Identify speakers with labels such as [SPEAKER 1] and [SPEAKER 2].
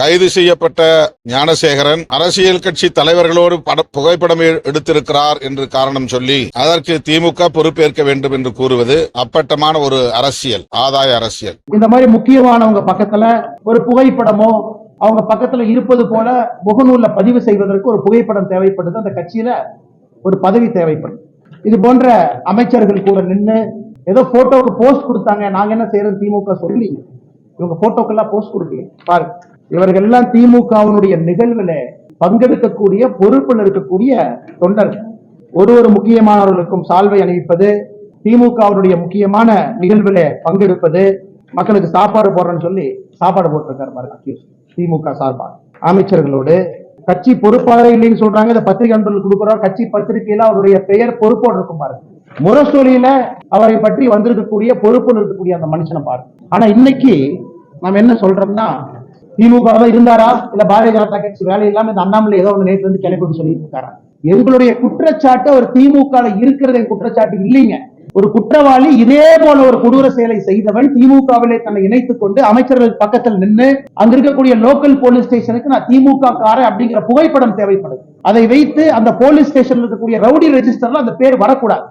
[SPEAKER 1] கைது செய்யப்பட்ட ஞானசேகரன் அரசியல் கட்சி தலைவர்களோடு புகைப்படம் எடுத்திருக்கிறார் என்று காரணம் சொல்லி அதற்கு திமுக பொறுப்பேற்க வேண்டும் என்று கூறுவது அப்பட்டமான ஒரு அரசியல், ஆதாய அரசியல்.
[SPEAKER 2] இந்த மாதிரி முக்கியமானவங்க பக்கத்துல ஒரு புகைப்படமோ அவங்க பக்கத்துல இருப்பது போல முகநூல்ல பதிவு செய்வதற்கு ஒரு புகைப்படம் தேவைப்படுது. அந்த கட்சியில ஒரு பதவி தேவைப்படுது. இது போன்ற அமைச்சர்கள் கூட நின்று ஏதோ போட்டோக்கு போஸ்ட் கொடுத்தாங்க, நாங்க என்ன செய்யறது திமுக சொல்லி இவங்க போட்டோக்கெல்லாம் போஸ்ட் கொடுக்கல. பாருங்க, இவர்கள் எல்லாம் திமுகவினுடைய நிகழ்வுல பங்கெடுக்கக்கூடிய பொறுப்பில் இருக்கக்கூடிய தொண்டர்கள். ஒரு முக்கியமானவர்களுக்கும் சால்வை அணிவிப்பது, திமுகவினுடைய முக்கியமான நிகழ்வுல பங்கெடுப்பது, மக்களுக்கு சாப்பாடு போடுறேன்னு சொல்லி சாப்பாடு போட்டிருக்காரு பாருங்க திமுக சார்பாக அமைச்சர்களோடு. கட்சி பொறுப்பாளர் இல்லைன்னு சொல்றாங்க, இந்த பத்திரிகை நண்பர்கள் கொடுக்குறோம். கட்சி பத்திரிகையில அவருடைய பெயர் பொறுப்போடு இருக்கும் பாருங்க. முரசொலியில அவரை பற்றி வந்திருக்கக்கூடிய பொறுப்பில் இருக்கக்கூடிய அந்த மனுஷனை பாருங்க. ஆனா இன்னைக்கு நாம என்ன சொல்றோம்னா, திமுக இருந்தாரா இல்ல பாரதிய ஜனதா கட்சி வேலை இல்லாம இந்த அண்ணாமலை ஏதோ ஒன்று நேற்று வந்து கிளப்பி சொல்லிட்டு இருக்காரா? எங்களுடைய குற்றச்சாட்டு அவர் திமுக இருக்கிறது குற்றச்சாட்டு இல்லைங்க. ஒரு குற்றவாளி இதே போல ஒரு கொடூர செயலை செய்தவன் திமுகவிலே தன்னை இணைத்துக் கொண்டு அமைச்சர்கள் பக்கத்தில் நின்று அங்க இருக்கக்கூடிய லோக்கல் போலீஸ் ஸ்டேஷனுக்கு நான் திமுக காரன் அப்படிங்கிற புகைப்படம் தேவைப்படுது. அதை வைத்து அந்த போலீஸ் ஸ்டேஷன்ல இருக்கக்கூடிய ரவுடி ரெஜிஸ்டர்ல அந்த பேர் வரக்கூடாது.